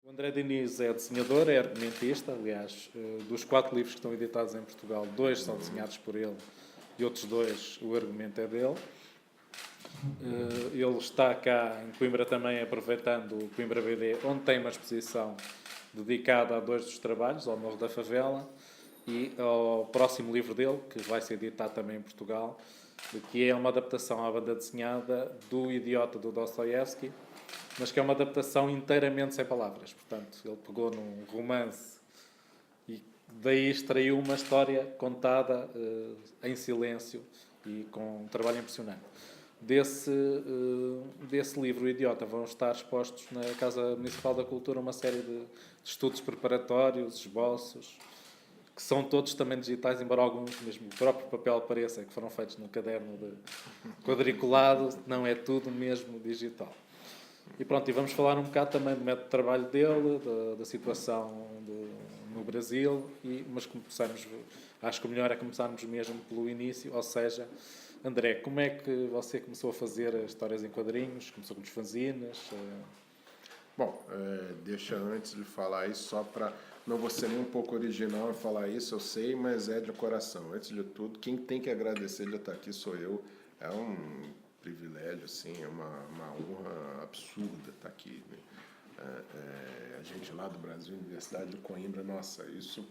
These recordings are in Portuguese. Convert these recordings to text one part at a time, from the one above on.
O André Diniz é desenhador, é argumentista, aliás, dos 4 livros que estão editados em Portugal, 2 são desenhados por ele e outros 2 o argumento é dele. Ele está cá em Coimbra também aproveitando o Coimbra BD, onde tem uma exposição dedicada a 2 dos trabalhos, ao Morro da Favela e ao próximo livro dele, que vai ser editado também em Portugal, que é uma adaptação à banda desenhada do Idiota do Dostoiévski, mas que é uma adaptação inteiramente sem palavras. Portanto, ele pegou num romance e daí extraiu uma história contada em silêncio e com um trabalho impressionante. Desse livro, O Idiota, vão estar expostos na Casa Municipal da Cultura uma série de estudos preparatórios, esboços, que são todos também digitais, embora alguns, mesmo o próprio papel pareça que foram feitos num caderno de quadriculado, não é tudo mesmo digital. E pronto, e vamos falar um bocado também do método de trabalho dele, da situação no Brasil, mas começamos, acho que o melhor é começarmos mesmo pelo início, ou seja, André, como é que você começou a fazer histórias em quadrinhos? Começou com os fanzines? Bom, deixa antes de falar isso, só para não vou ser nem um pouco original em falar isso, eu sei, mas é de coração. Antes de tudo, quem tem que agradecer de estar aqui sou eu. É um privilégio, assim, é uma honra absurda estar aqui. Né? A gente lá do Brasil, Universidade de Coimbra, nossa, isso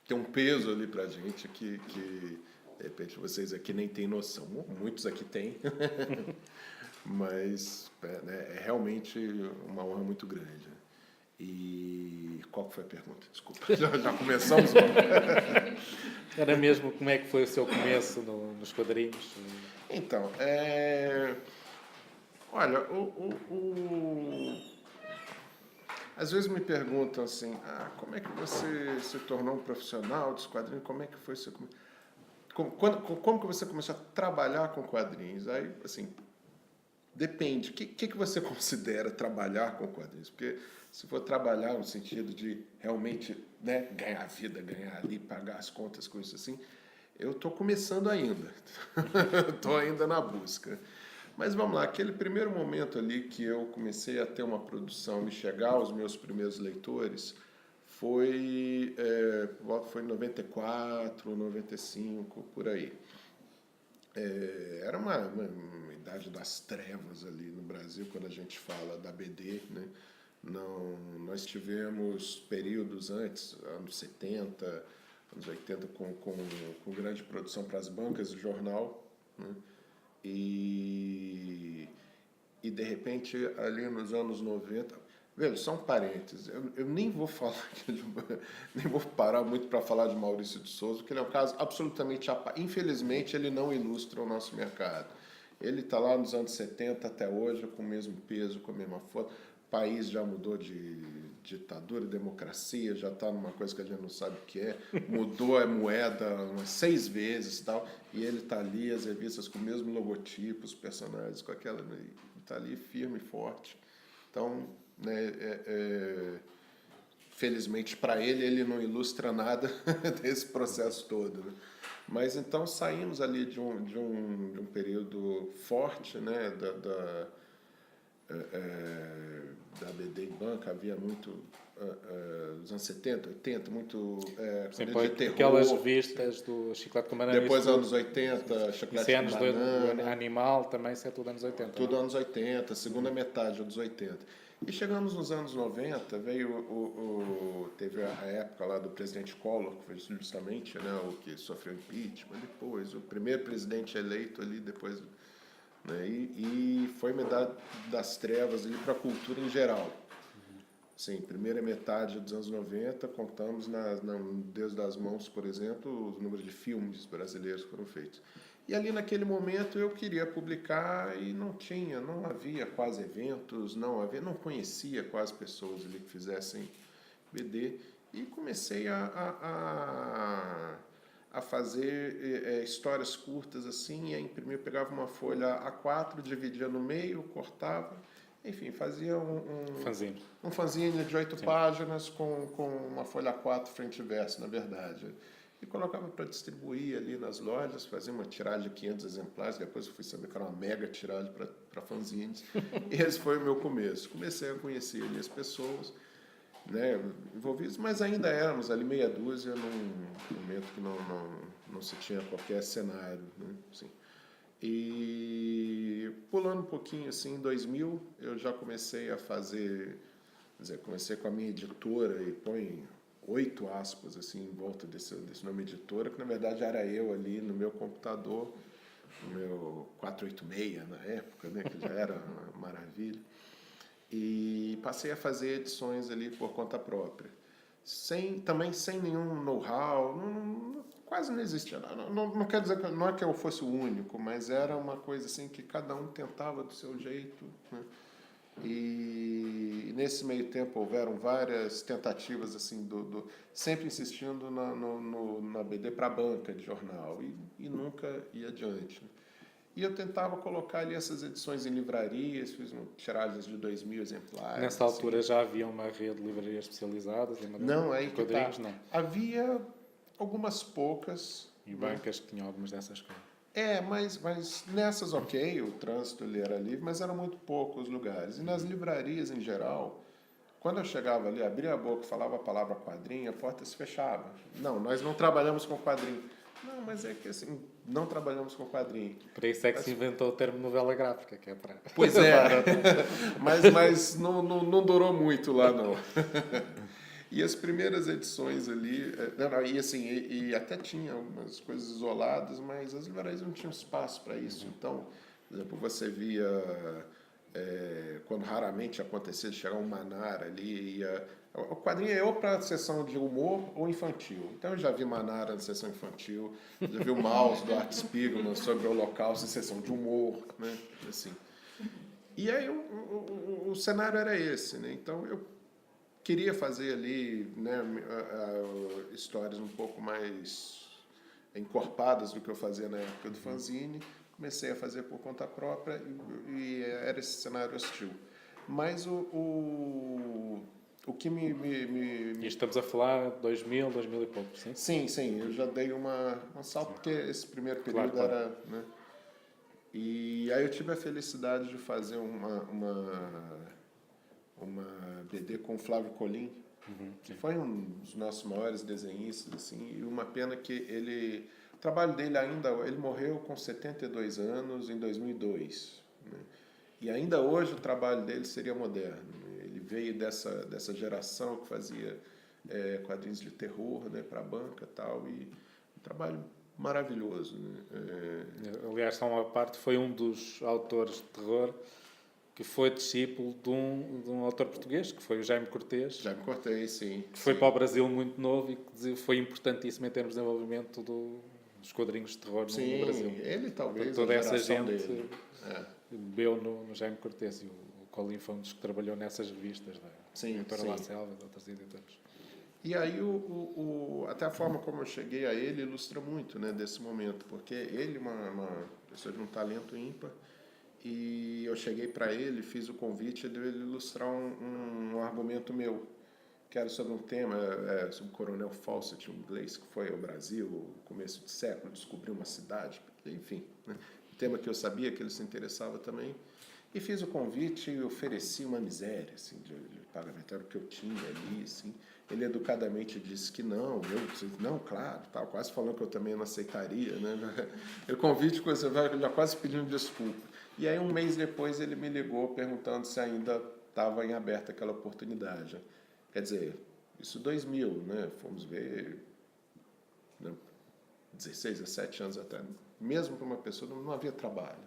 tem um peso ali para a gente que de repente vocês aqui nem têm noção. Muitos aqui têm, mas é realmente uma honra muito grande. E qual foi a pergunta? Desculpa, já começamos? Era mesmo como é que foi o seu começo nos quadrinhos? Então, olha, às vezes me perguntam assim, como é que você se tornou um profissional dos quadrinhos? Como é que foi seu começo? Como que você começou a trabalhar com quadrinhos? Aí, assim, depende. O que você considera trabalhar com quadrinhos? Porque se for trabalhar no sentido de realmente, né, ganhar vida, ganhar ali, pagar as contas, coisas assim, eu estou começando ainda. Estou ainda na busca. Mas vamos lá, aquele primeiro momento ali que eu comecei a ter uma produção e chegar aos meus primeiros leitores foi em 94, 95, por aí. Era uma idade das trevas ali no Brasil, quando a gente fala da BD, né? Não, nós tivemos períodos antes, anos 70, anos 80, com grande produção para as bancas de jornal, né? E de repente, ali nos anos 90, velho, só um parênteses, eu nem vou falar, nem vou parar muito para falar de Maurício de Souza, porque ele é um caso absolutamente, infelizmente, ele não ilustra o nosso mercado. Ele está lá nos anos 70 até hoje, com o mesmo peso, com a mesma força. O país já mudou de ditadura e democracia, já está numa coisa que a gente não sabe o que é. Mudou a moeda umas 6 vezes e tal, e ele está ali, as revistas com o mesmo logotipo, os personagens com aquela... Está ali firme e forte. Então, né, felizmente para ele não ilustra nada desse processo todo. Né? Mas então saímos ali de um período forte, né, da BD em banca, havia muito, nos anos 70, 80, muito Sim, de terror. aquelas revistas do Chiclete com Banana. Depois dos anos 80, Chiclete com Banana. Animal também, isso é tudo anos 80. Tudo anos 80, segunda metade dos 80. E chegamos nos anos 90, teve a época lá do presidente Collor, que foi justamente, né, o que sofreu impeachment, depois o primeiro presidente eleito ali, depois, né, e foi metade das trevas ali para a cultura em geral. Sim, primeira metade dos anos 90, contamos no Deus das Mãos, por exemplo, os números de filmes brasileiros que foram feitos. E ali naquele momento eu queria publicar e não havia quase eventos, não conhecia quase pessoas ali que fizessem BD. E comecei a fazer histórias curtas assim, a imprimir, eu pegava uma folha A4, dividia no meio, cortava, enfim, fazia um fanzine de 8 páginas com uma folha A4 frente e verso, na verdade. E colocava para distribuir ali nas lojas, fazia uma tiragem de 500 exemplares, depois eu fui saber que era uma mega tiragem para fanzines. E esse foi o meu começo. Comecei a conhecer ali as pessoas, né, envolvidos, mas ainda éramos ali meia dúzia num momento que não se tinha qualquer cenário, né, assim. E pulando um pouquinho assim, em 2000 eu já comecei a fazer, quer dizer, comecei com a minha editora e põe 8 aspas assim em volta desse nome editora, que na verdade era eu ali no meu computador, no meu 486 na época, né, que já era uma maravilha. E passei a fazer edições ali por conta própria. Também sem nenhum know-how, quase não existia. Não quer dizer que não é que eu fosse o único, mas era uma coisa assim que cada um tentava do seu jeito, né? E nesse meio tempo houveram várias tentativas assim sempre insistindo na BD para a banca de jornal e nunca ia adiante, né? E eu tentava colocar ali essas edições em livrarias, fiz tiragens de 2.000 exemplares. Nessa altura assim. já havia uma rede de livrarias especializadas em Não, aí que tá. quadrinhos, não. Havia algumas poucas. E né? bancas que tinham algumas dessas coisas. Mas nessas, ok, o trânsito ele era livre, mas eram muito poucos lugares. E nas livrarias, em geral, quando eu chegava ali, abria a boca e falava a palavra quadrinho, a porta se fechava. Não, nós não trabalhamos com quadrinho. Não, mas é que assim, não trabalhamos com quadrinho. Para isso é que se inventou o termo novela gráfica, que é para... Pois é, mas não durou muito lá, não. E as primeiras edições ali, e assim, e até tinha algumas coisas isoladas, mas as livrarias não tinham espaço para isso. Então, por exemplo, você via, quando raramente acontecia de chegar um Manara ali, o quadrinho é ou para a sessão de humor ou infantil. Então eu já vi Manara na sessão infantil, já vi o Maus do Art Spiegelman sobre o Holocausto em sessão de humor, né? Assim. E aí o cenário era esse, né? Então eu queria fazer ali, né, histórias um pouco mais encorpadas do que eu fazia na época do fanzine. Comecei a fazer por conta própria e era esse cenário hostil. Mas o que E estamos a falar 2000 e pouco, sim? Sim, eu já dei um salto, porque esse primeiro período Claro. era... Né, e aí eu tive a felicidade de fazer uma BD com o Flávio Colim, que foi um dos nossos maiores desenhistas, assim, e uma pena que o trabalho dele ele morreu com 72 anos em 2002, né? E ainda hoje o trabalho dele seria moderno. Ele veio dessa geração que fazia quadrinhos de terror, né, para a banca e tal, e um trabalho maravilhoso, né? Aliás, só uma parte, foi um dos autores de terror que foi discípulo de um autor português, que foi o Jaime Cortês. Jaime Cortês, sim. Que foi para o Brasil muito novo e que foi importantíssimo em termos de desenvolvimento dos quadrinhos de terror no Brasil. Ele talvez, toda essa gente dele. bebeu no Jaime Cortês, e o Colin foi um dos que trabalhou nessas revistas da Editora La Selva e de outras editoras. E aí até a forma como eu cheguei a ele ilustra muito, né, desse momento, porque ele uma pessoa de um talento ímpar, e eu cheguei para ele, fiz o convite de ele ilustrar um argumento meu, que era sobre um tema, sobre o Coronel Fawcett, um inglês que foi ao Brasil no começo do século, descobriu uma cidade, enfim, né, um tema que eu sabia que ele se interessava também. E fiz o convite e ofereci uma miséria, assim, de pagamento, era o que eu tinha ali, assim. Ele educadamente disse que não, claro, tal, quase falando que eu também não aceitaria, né? O convite, você vai já quase pedindo desculpa. E aí, um mês depois, ele me ligou perguntando se ainda estava em aberta aquela oportunidade. Quer dizer, isso 2000, né? Fomos ver, né? 16, 17 anos atrás. Mesmo para uma pessoa, não havia trabalho.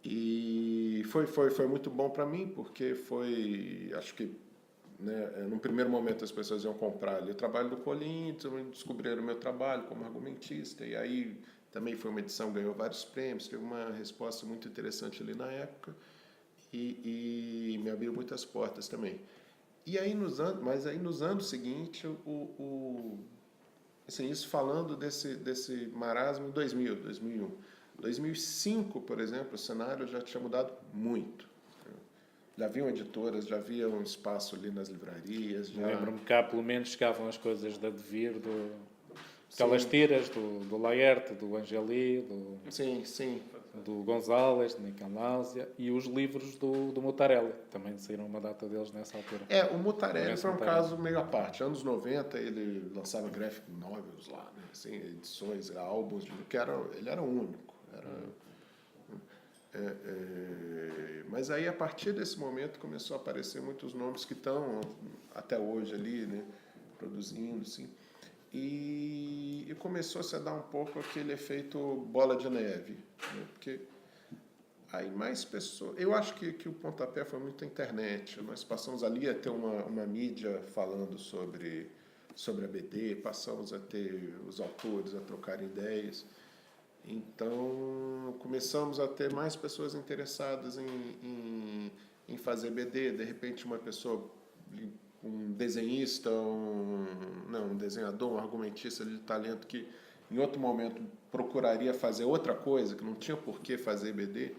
E foi muito bom para mim, porque acho que, né, num primeiro momento as pessoas iam comprar ali o trabalho do Colim, descobriram o meu trabalho como argumentista, e aí também foi uma edição, ganhou vários prêmios, teve uma resposta muito interessante ali na época, e me abriu muitas portas também. E aí mas aí nos anos seguintes, assim, isso falando desse marasmo em 2000, 2001. 2005, por exemplo, o cenário já tinha mudado muito. Já haviam editoras, já havia um espaço ali nas livrarias. Lembro-me que cá, pelo menos, chegavam as coisas da Devir, aquelas tiras do Laerte, do Angeli, Sim. do González, de Nicolásia, e os livros do Mutarelli. Também saíram uma data deles nessa altura. O Mutarelli foi um caso meio à parte. Anos 90 ele lançava graphic novels lá, né? Assim, edições, álbuns, ele era único. Mas aí, a partir desse momento, começou a aparecer muitos nomes que estão até hoje ali, né, produzindo, assim. E começou a se dar um pouco aquele efeito bola de neve, né? Porque aí mais pessoas... Eu acho que o pontapé foi muito a internet. Nós passamos ali a ter uma mídia falando sobre a BD, passamos a ter os autores a trocar ideias. Então, começamos a ter mais pessoas interessadas em fazer BD. De repente, uma pessoa, um desenhista, um desenhador, um argumentista de talento que, em outro momento, procuraria fazer outra coisa, que não tinha por que fazer BD,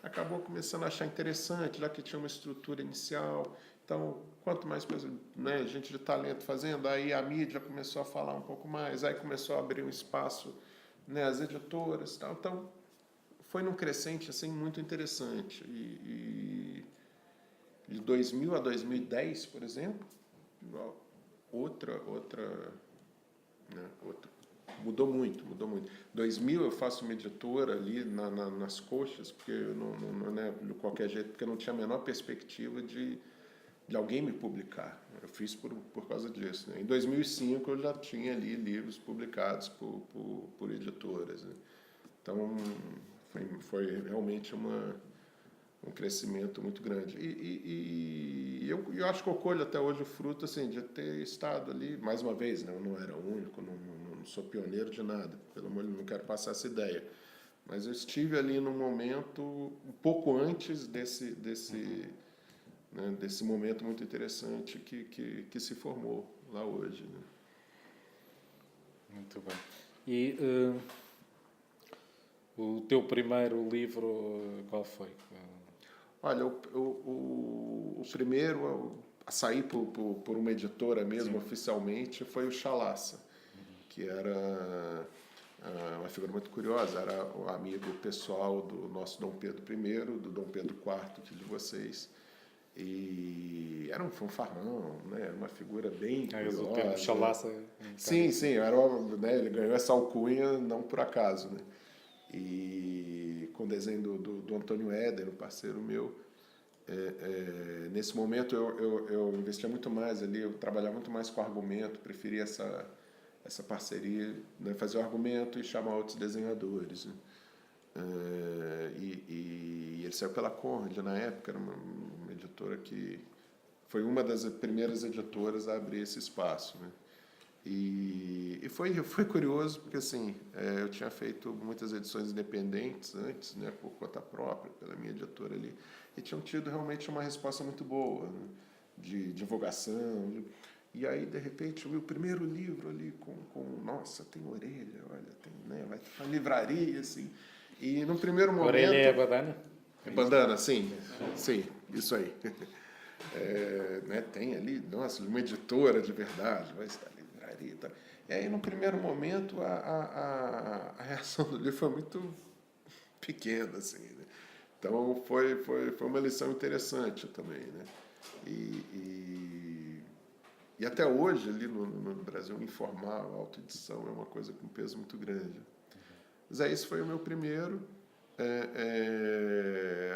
acabou começando a achar interessante, já que tinha uma estrutura inicial. Então, quanto mais pessoas, né, gente de talento fazendo, aí a mídia começou a falar um pouco mais, aí começou a abrir um espaço, né, as editoras e tal. Então, foi num crescente assim, muito interessante. E de 2000 a 2010, por exemplo, outra, mudou muito. 2000 eu faço uma editora ali nas coxas, porque não é de qualquer jeito, porque eu não tinha a menor perspectiva de alguém me publicar. Eu fiz por causa disso, né? Em 2005 eu já tinha ali livros publicados por editoras, né? Então foi realmente um crescimento muito grande. E eu acho que eu colho até hoje o fruto assim, de ter estado ali, mais uma vez, né? Eu não era o único, não sou pioneiro de nada, pelo amor de Deus, não quero passar essa ideia. Mas eu estive ali num momento um pouco antes desse momento muito interessante que se formou lá hoje, né? Muito bem. E o teu primeiro livro, qual foi? Olha, o primeiro a sair por uma editora mesmo, sim, oficialmente, foi o Chalaça, que era uma figura muito curiosa, era o amigo pessoal do nosso Dom Pedro I, do Dom Pedro IV, filho de vocês. E era um fanfarrão, né? Era uma figura bem curiosa. O termo Chalaça. Sim, né? Ele ganhou essa alcunha não por acaso, né? E com o desenho do Antônio Éder, um parceiro meu, nesse momento eu investia muito mais ali, eu trabalhava muito mais com argumento, preferia essa parceria, né? Fazer o argumento e chamar outros desenhadores, né? E ele saiu pela Conrad na época, era uma editora que foi uma das primeiras editoras a abrir esse espaço, né? E foi curioso porque assim, eu tinha feito muitas edições independentes antes, né, por conta própria, pela minha editora ali, e tinham tido realmente uma resposta muito boa, né, de divulgação. E aí, de repente, eu vi o primeiro livro ali nossa, tem orelha, olha, tem, né, vai ter uma livraria, assim. E no primeiro momento... Orelha é bandana? É bandana, sim, isso aí. Né, tem ali, nossa, uma editora de verdade, vai estar livraria e tal. E aí, no primeiro momento, a reação do livro foi muito pequena, assim, né? Então, foi uma lição interessante também, né? E até hoje, ali no Brasil, informal, a autoedição é uma coisa com peso muito grande. Mas esse foi o meu primeiro.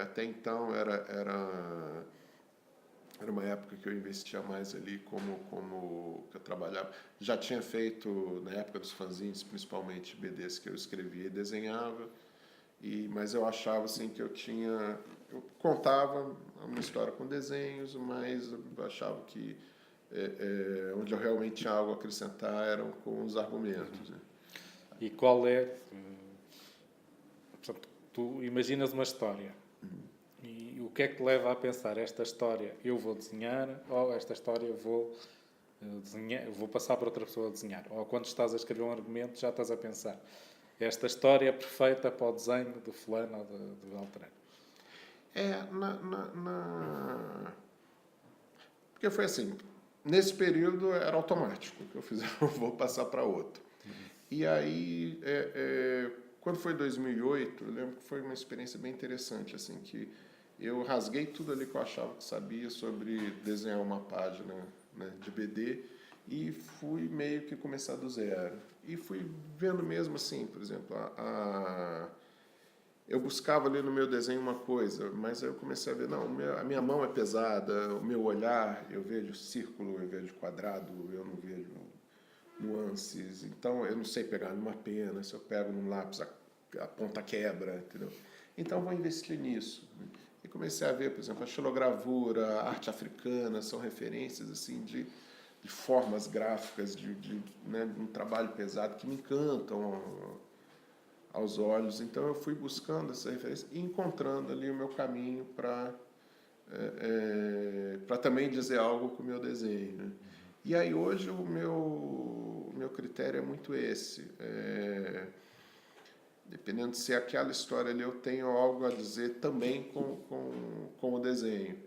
Até então era uma época que eu investia mais ali como que eu trabalhava. Já tinha feito, na época dos fanzines, principalmente BDs que eu escrevia e desenhava, mas eu achava assim, que eu contava uma história com desenhos, mas eu achava que onde eu realmente tinha algo a acrescentar eram com os argumentos, né? E qual é... Portanto, tu imaginas uma história. E o que é que te leva a pensar esta história eu vou desenhar, ou esta história eu vou desenhar, vou passar para outra pessoa a desenhar? Ou quando estás a escrever um argumento já estás a pensar esta história é perfeita para o desenho de fulano ou de Beltrano? Porque foi assim, nesse período era automático, o que eu fizer eu vou passar para outro. E aí, quando foi 2008, eu lembro que foi uma experiência bem interessante, assim, que eu rasguei tudo ali que eu achava que sabia sobre desenhar uma página, né, de BD e fui meio que começar do zero. E fui vendo mesmo assim, por exemplo, eu buscava ali no meu desenho uma coisa, mas eu comecei a ver, não, a minha mão é pesada, o meu olhar, eu vejo círculo, eu vejo quadrado, eu não vejo nuances, então eu não sei pegar numa pena, se eu pego num lápis a ponta quebra, entendeu? Então vou investir nisso. E comecei a ver, por exemplo, a xilogravura, a arte africana, são referências assim de formas gráficas, né, um trabalho pesado que me encantam aos olhos. Então eu fui buscando essa referência e encontrando ali o meu caminho para também dizer algo com o meu desenho, né? E aí hoje o meu critério é muito esse. Dependendo se aquela história ali eu tenho algo a dizer também com o desenho.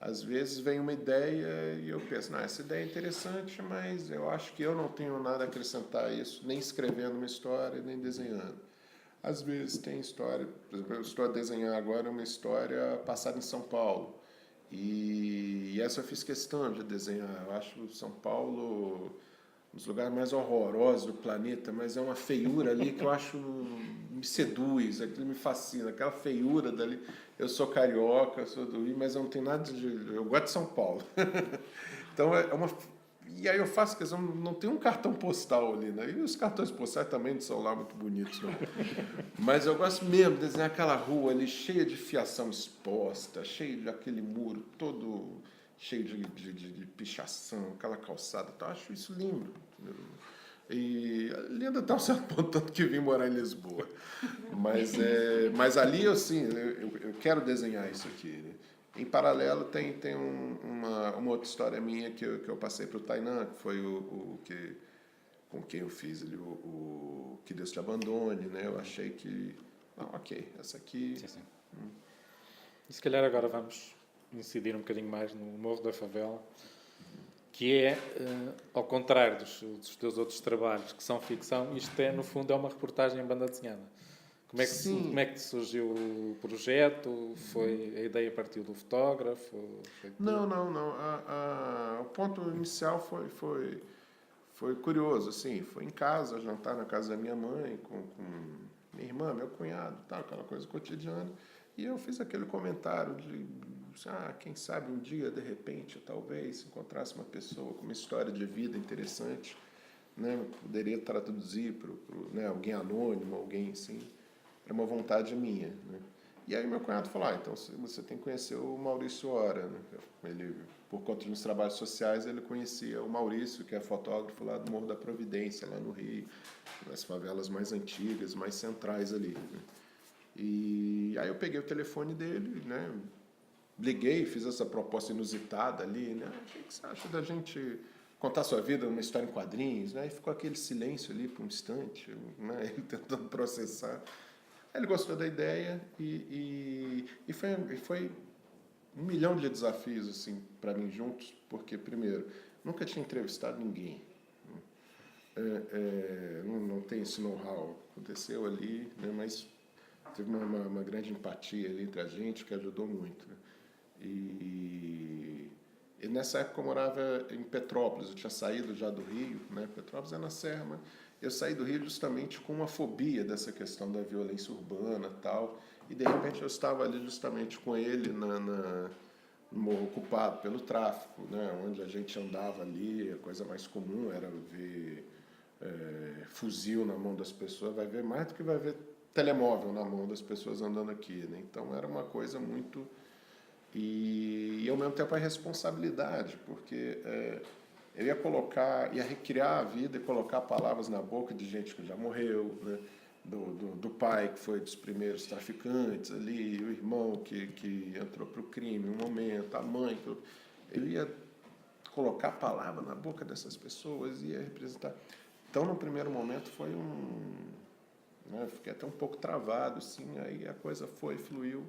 Às vezes vem uma ideia e eu penso, não, essa ideia é interessante, mas eu acho que eu não tenho nada a acrescentar a isso, nem escrevendo uma história, nem desenhando. Às vezes tem história, por exemplo, eu estou a desenhar agora uma história passada em São Paulo. E essa eu fiz questão de desenhar. Eu acho São Paulo um dos lugares mais horrorosos do planeta, mas é uma feiura ali que eu acho me seduz, aquilo me fascina, aquela feiura dali. Eu sou carioca, eu sou do Rio, mas eu não tenho nada de. Eu gosto de São Paulo. Então é uma. E aí eu faço questão, não tem um cartão postal ali, né? E os cartões postais também não são lá muito bonitos, não. Mas eu gosto mesmo de desenhar aquela rua ali cheia de fiação exposta, cheia de aquele muro todo cheio de pichação, aquela calçada. Então, eu acho isso lindo. E lindo até um certo ponto, tanto que vim morar em Lisboa. Mas ali, assim, eu quero desenhar isso aqui, né? Em paralelo, tem uma outra história minha que eu passei para o Tainan, que foi com quem eu fiz ali, o Que Deus Te Abandone, né? Eu achei que, não, ok, essa aqui... Sim, sim. E se calhar agora vamos incidir um bocadinho mais no Morro da Favela, que é, ao contrário dos teus outros trabalhos, que são ficção, isto é, no fundo, é uma reportagem em banda desenhada. Como é que te surgiu o projeto? A ideia partiu do fotógrafo? Não. O ponto inicial foi curioso, assim, foi em casa, jantar na casa da minha mãe, com minha irmã, meu cunhado, tal, aquela coisa cotidiana. E eu fiz aquele comentário de, quem sabe um dia, de repente, talvez, encontrasse uma pessoa com uma história de vida interessante, né, poderia traduzir para né, alguém anônimo, alguém assim, era uma vontade minha, né. E aí meu cunhado falou, então você tem que conhecer o Maurício Hora, né? Ele, por conta dos trabalhos sociais, ele conhecia o Maurício, que é fotógrafo lá do Morro da Providência, lá no Rio, nas favelas mais antigas, mais centrais ali, né? E aí eu peguei o telefone dele, né? Liguei, fiz essa proposta inusitada ali, né? O que você acha da gente contar sua vida numa história em quadrinhos, né? E ficou aquele silêncio ali por um instante, né? Ele tentando processar. Aí ele gostou da ideia e foi um milhão de desafios assim para mim juntos, porque primeiro nunca tinha entrevistado ninguém, não tem esse know-how, aconteceu ali, né? Mas teve uma grande empatia ali entre a gente que ajudou muito, né? E nessa época eu morava em Petrópolis, eu tinha saído já do Rio, né? Petrópolis é na Serra, mas eu saí do Rio justamente com uma fobia dessa questão da violência urbana e tal, e de repente eu estava ali justamente com ele no Morro ocupado pelo tráfico, né? Onde a gente andava ali, a coisa mais comum era ver fuzil na mão das pessoas, vai ver mais do que vai ver telemóvel na mão das pessoas andando aqui, né? Então era uma coisa muito... E ao mesmo tempo a responsabilidade, porque eu ia recriar a vida e colocar palavras na boca de gente que já morreu, né? Do pai que foi dos primeiros traficantes ali, o irmão que entrou para o crime um momento, a mãe. Eu ia colocar a palavra na boca dessas pessoas, ia representar. Então, no primeiro momento, foi né, eu fiquei até um pouco travado, assim, aí a coisa fluiu,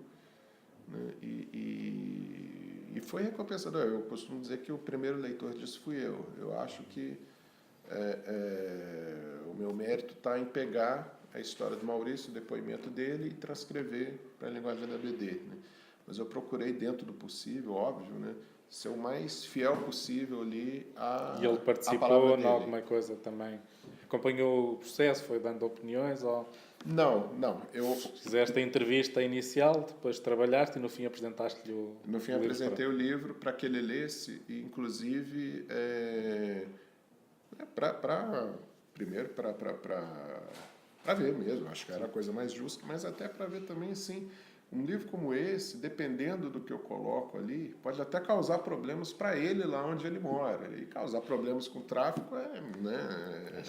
né, e foi recompensador. Eu costumo dizer que o primeiro leitor disso fui eu. Eu acho que o meu mérito está em pegar a história do Maurício, o depoimento dele e transcrever para a linguagem da BD, né? Mas eu procurei, dentro do possível, óbvio, né, ser o mais fiel possível ali E ele à palavra participou em dele. alguma coisa também? Acompanhou o processo, foi dando opiniões ou Não, fizeste a entrevista inicial, depois trabalhaste e no fim apresentaste-lhe o no fim livro apresentei o livro para que ele lesse e, inclusive, primeiro para ver mesmo, acho que era a coisa mais justa, mas até para ver também, assim, um livro como esse, dependendo do que eu coloco ali, pode até causar problemas para ele lá onde ele mora, e causar problemas com o tráfico né,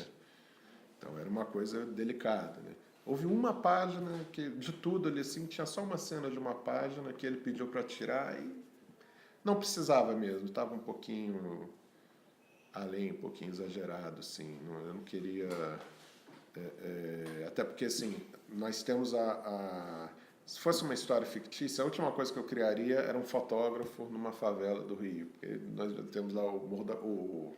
então era uma coisa delicada, né. Houve uma página que, de tudo ali, assim, tinha só uma cena de uma página que ele pediu para tirar e não precisava mesmo, estava um pouquinho além, um pouquinho exagerado, assim, eu não queria... até porque, assim, nós temos se fosse uma história fictícia, a última coisa que eu criaria era um fotógrafo numa favela do Rio, porque nós temos lá o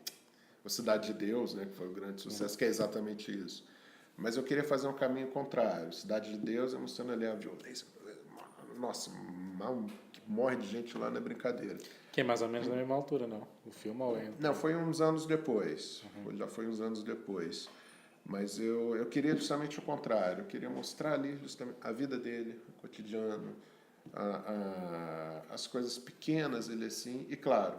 Cidade de Deus, né, que foi o grande sucesso, que é exatamente isso. Mas eu queria fazer um caminho contrário. Cidade de Deus é mostrando ali a violência. Nossa, mal que morre de gente lá não é brincadeira. que é mais ou menos na mesma altura, não? O filme ou é? Não, foi uns anos depois. Já foi uns anos depois. Mas eu queria justamente o contrário. Eu queria mostrar ali justamente a vida dele, o cotidiano, as coisas pequenas ele assim. E claro,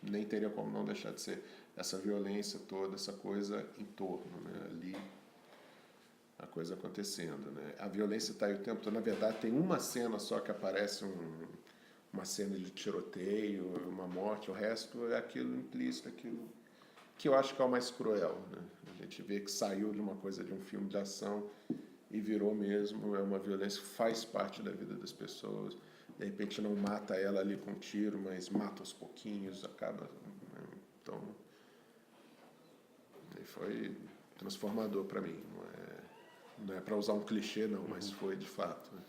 nem teria como não deixar de ser essa violência toda, essa coisa em torno, né? Ali a coisa acontecendo, né? A violência está aí o tempo todo. Na verdade, tem uma cena só que aparece uma cena de tiroteio, uma morte. O resto é aquilo implícito, aquilo que eu acho que é o mais cruel, né? A gente vê que saiu de uma coisa de um filme de ação e virou mesmo, é uma violência que faz parte da vida das pessoas. De repente não mata ela ali com um tiro, mas mata aos pouquinhos, acaba... Né? Então, foi transformador para mim. Não é para usar um clichê, não, mas foi de fato. Né?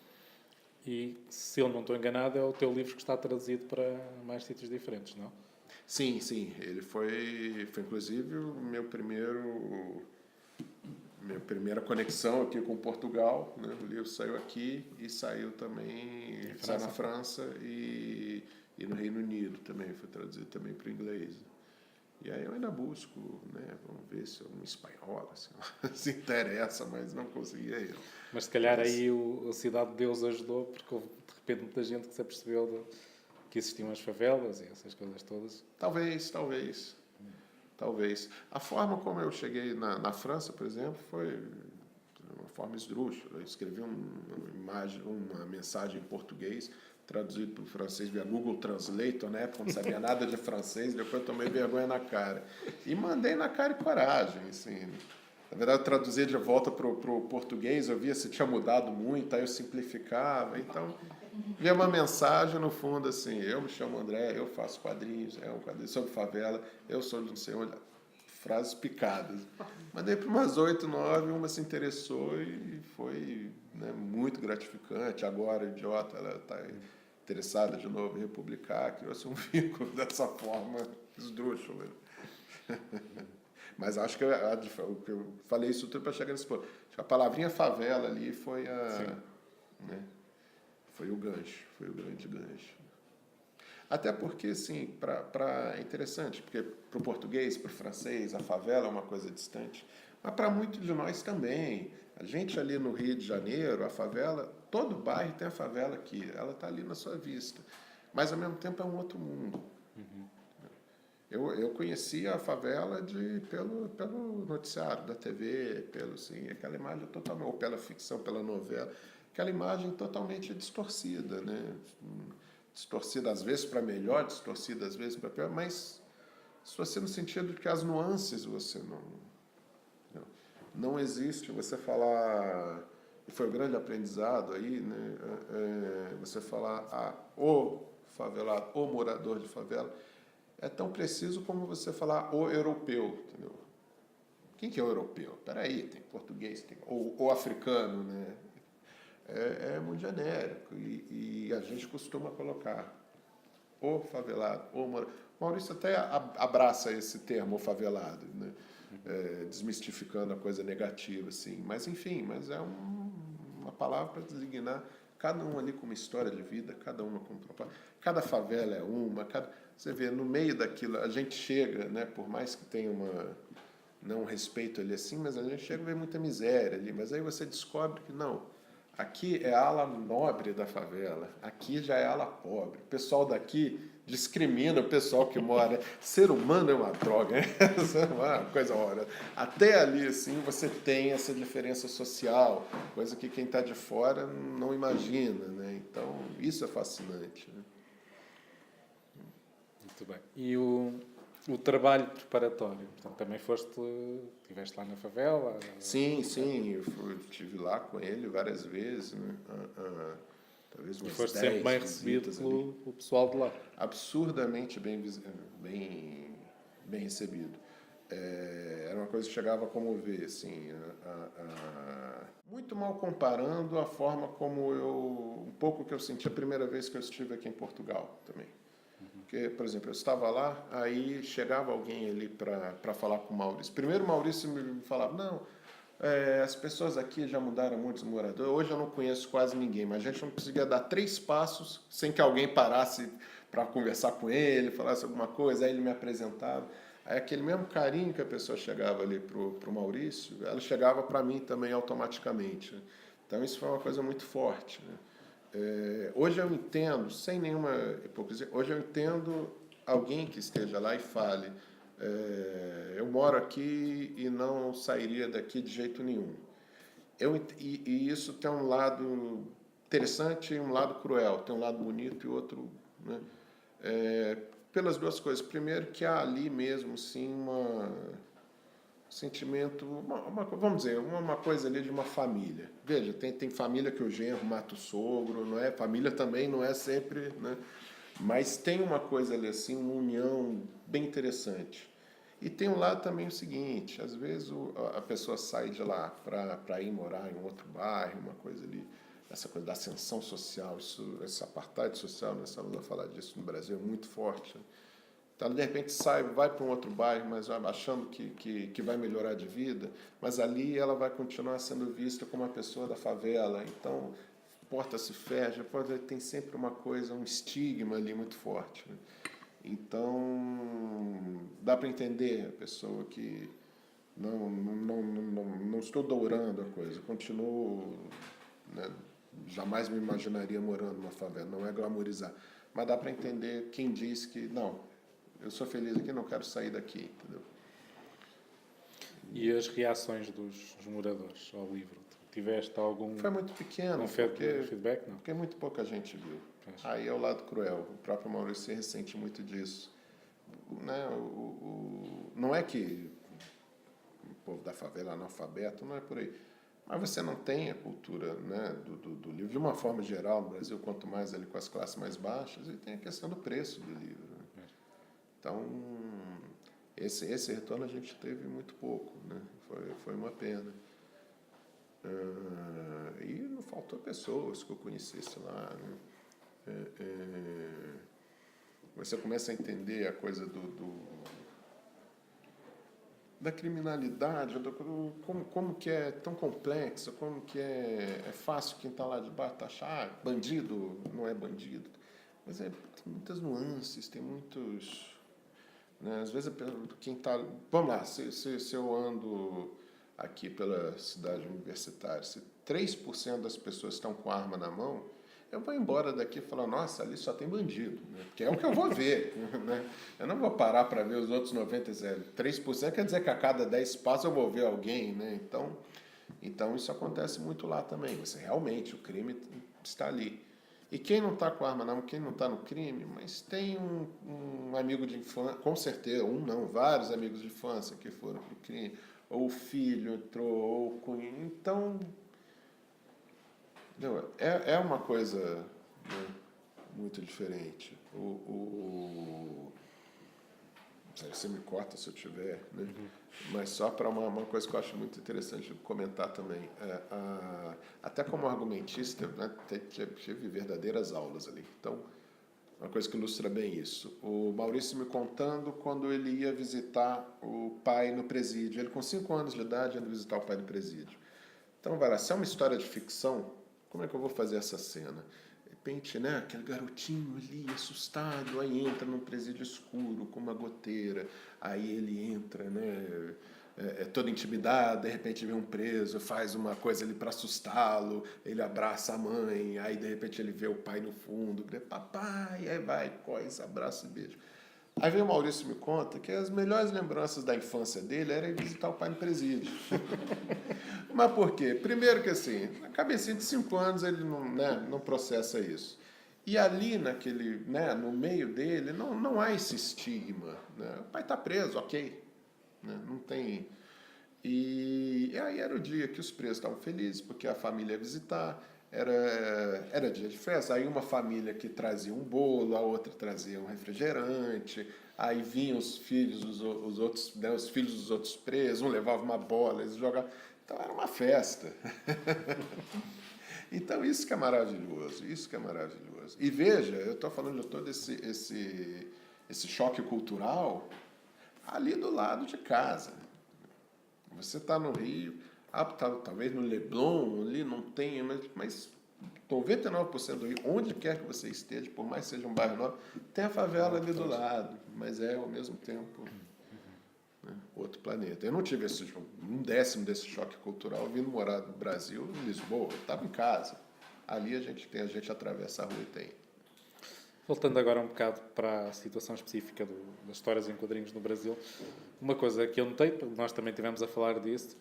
E, se eu não estou enganado, é o teu livro que está traduzido para mais sítios diferentes, não? Sim. Ele foi inclusive minha primeira conexão aqui com Portugal, né? O livro saiu aqui e saiu também na França e no Reino Unido também, foi traduzido também para o inglês. E aí eu ainda busco, né? Vamos ver se um espanhol assim, se interessa, mas não consegui ainda. Mas se calhar aí a Cidade de Deus ajudou, porque houve de repente muita gente que se apercebeu que existiam as favelas e essas coisas todas. Talvez. A forma como eu cheguei na França, por exemplo, foi uma forma esdrúxula. Eu escrevi uma mensagem em português, traduzido para o francês via Google Translator, né? Porque eu não sabia nada de francês, depois eu tomei vergonha na cara. E mandei na cara e coragem, assim. Na verdade, eu traduzia de volta para o português, eu via se tinha mudado muito, aí eu simplificava. Então, via uma mensagem, no fundo, assim, eu me chamo André, eu faço quadrinhos, um quadrinho sobre favela, eu sou de não sei onde, frases picadas. Mandei para umas 8, 9, uma se interessou e foi, né, muito gratificante. Agora, idiota, ela está interessada de novo em republicar, criou-se um vínculo dessa forma esdrúxula. Mas acho que eu falei isso tudo para chegar nesse ponto. Acho que a palavrinha favela ali foi né, foi o gancho, foi o grande gancho. Até porque, assim, é interessante, porque para o português, para o francês, a favela é uma coisa distante, mas para muitos de nós também. A gente ali no Rio de Janeiro, a favela, todo bairro tem a favela aqui, ela está ali na sua vista, mas ao mesmo tempo é um outro mundo. Eu conhecia a favela pelo noticiário da TV, assim, aquela imagem totalmente, ou pela ficção, pela novela, aquela imagem totalmente distorcida, né? Distorcida às vezes para melhor, distorcida às vezes para pior, mas distorcida no sentido de que as nuances você não existe. Você falar, e foi um grande aprendizado aí, né? Você falar o favelado, o morador de favela, é tão preciso como você falar o europeu, entendeu? Quem que é o europeu? Peraí, tem português, tem ou africano, né? É muito genérico e a gente costuma colocar o favelado, o morador. Maurício até abraça esse termo, o favelado, né? desmistificando a coisa negativa, assim. Mas, enfim, uma palavra para designar cada um ali com uma história de vida, cada uma com um propósito. Cada favela é você vê, no meio daquilo, a gente chega, né, por mais que tenha não um respeito ali assim, mas a gente chega a ver muita miséria ali, mas aí você descobre que não, aqui é a ala nobre da favela, aqui já é a ala pobre. O pessoal daqui discrimina o pessoal que mora. Ser humano é uma droga, né? Essa é uma coisa horrorosa. Até ali, assim, você tem essa diferença social, coisa que quem está de fora não imagina, né? Então, isso é fascinante, né? Muito bem. E o trabalho preparatório? Portanto, também estiveste lá na favela? Sim, estive lá com ele várias vezes, né? Talvez E umas foste 10 sempre bem recebido visitas ali. pelo pessoal de lá? Absurdamente bem recebido. Era uma coisa que chegava a comover, assim, muito mal comparando a forma como um pouco que eu senti a primeira vez que eu estive aqui em Portugal também. Porque, por exemplo, eu estava lá, aí chegava alguém ali para falar com o Maurício. Primeiro o Maurício me falava, não, as pessoas aqui já mudaram muitos moradores, hoje eu não conheço quase ninguém, mas a gente não conseguia dar 3 passos sem que alguém parasse para conversar com ele, falasse alguma coisa, aí ele me apresentava. Aí aquele mesmo carinho que a pessoa chegava ali pro Maurício, ela chegava para mim também automaticamente, né? Então isso foi uma coisa muito forte, né? Hoje eu entendo, sem nenhuma hipocrisia, hoje eu entendo alguém que esteja lá e fale, eu moro aqui e não sairia daqui de jeito nenhum. E isso tem um lado interessante e um lado cruel, tem um lado bonito e outro, né? Pelas duas coisas. Primeiro que há ali mesmo, sim, sentimento, vamos dizer, uma coisa ali de uma família. Veja, tem família que o genro mata o sogro, não é? Família também não é sempre, né? Mas tem uma coisa ali assim, uma união bem interessante. E tem um lado também o seguinte, às vezes a pessoa sai de lá para ir morar em um outro bairro, uma coisa ali, essa coisa da ascensão social, esse apartheid social, nós estamos a falar disso no Brasil, é muito forte, né? Então, de repente, vai para um outro bairro, mas achando que vai melhorar de vida, mas ali ela vai continuar sendo vista como uma pessoa da favela. Então, porta se fecha, tem sempre uma coisa, um estigma ali muito forte, né? Então, dá para entender a pessoa que não estou dourando a coisa, continuo, né, jamais me imaginaria morando numa favela, não é glamorizar, mas dá para entender quem diz que, não, eu sou feliz aqui, não quero sair daqui, entendeu? E as reações dos moradores ao livro? Tiveste algum... Foi muito pequeno, feedback? Não. Porque muito pouca gente viu. Pois. Aí é o lado cruel. O próprio Maurício se ressente muito disso. Né? Não é que o povo da favela é analfabeto, não é por aí. Mas você não tem a cultura, né, do livro, de uma forma geral, no Brasil, quanto mais ali com as classes mais baixas, e tem a questão do preço do livro, né? Então, esse retorno a gente teve muito pouco, né? Foi uma pena. E não faltou pessoas que eu conhecesse lá, né? Você começa a entender a coisa da criminalidade, como que é tão complexa, como que é fácil quem está lá de baixo achar, bandido não é bandido. Mas tem muitas nuances, tem muitos... Né? Às vezes, quem está... Vamos lá, se eu ando aqui pela cidade universitária, se 3% das pessoas estão com arma na mão, eu vou embora daqui e falar, nossa, ali só tem bandido, né? Porque é o que eu vou ver, né? Eu não vou parar para ver os outros 90%. 3% quer dizer que a cada 10 passos eu vou ver alguém, né? Então isso acontece muito lá também. Você realmente, o crime está ali. E quem não está com arma na mão, quem não está no crime, mas tem um amigo de infância, com certeza, vários amigos de infância que foram para o crime, ou o filho entrou, ou o cunhado. Então, é uma coisa, né, muito diferente. Você me corta se eu tiver, né? Uhum. Mas só para uma coisa que eu acho muito interessante comentar também. Até como argumentista, né, tive verdadeiras aulas ali. Então, uma coisa que ilustra bem isso. O Maurício me contando quando ele ia visitar o pai no presídio. Ele com 5 anos de idade indo visitar o pai no presídio. Então, vai lá, se é uma história de ficção, como é que eu vou fazer essa cena? De repente, né, aquele garotinho ali, assustado, aí entra num presídio escuro, com uma goteira, aí ele entra, né, todo intimidado, de repente vê um preso, faz uma coisa ali para assustá-lo, ele abraça a mãe, aí de repente ele vê o pai no fundo, grita, papai, aí vai, coisa, abraça e beijo. Aí vem o Maurício e me conta que as melhores lembranças da infância dele era ir visitar o pai no presídio. Mas por quê? Primeiro que assim, na cabecinha de 5 anos ele não, né, não processa isso. E ali naquele, né, no meio dele não há esse estigma. Né? O pai está preso, ok. Né? Não tem. E aí era o dia que os presos estavam felizes, porque a família ia visitar, era dia de festa. Aí uma família que trazia um bolo, a outra trazia um refrigerante, aí vinham os filhos, os outros, né, os filhos dos outros presos, um levava uma bola, eles jogavam. Então era uma festa. Então isso que é maravilhoso, isso que é maravilhoso. E veja, eu estou falando de todo esse choque cultural ali do lado de casa. Você está no Rio, talvez no Leblon, ali não tenha, mas 99% do Rio, onde quer que você esteja, por mais que seja um bairro novo, tem a favela ali do lado, mas é ao mesmo tempo, né, outro planeta. Eu não tive um décimo desse choque cultural vindo morar no Brasil, em Lisboa, eu estava em casa. Ali a gente atravessa a rua e tem. Voltando agora um bocado para a situação específica das histórias em quadrinhos no Brasil, uma coisa que eu notei, porque nós também tivemos a falar disso,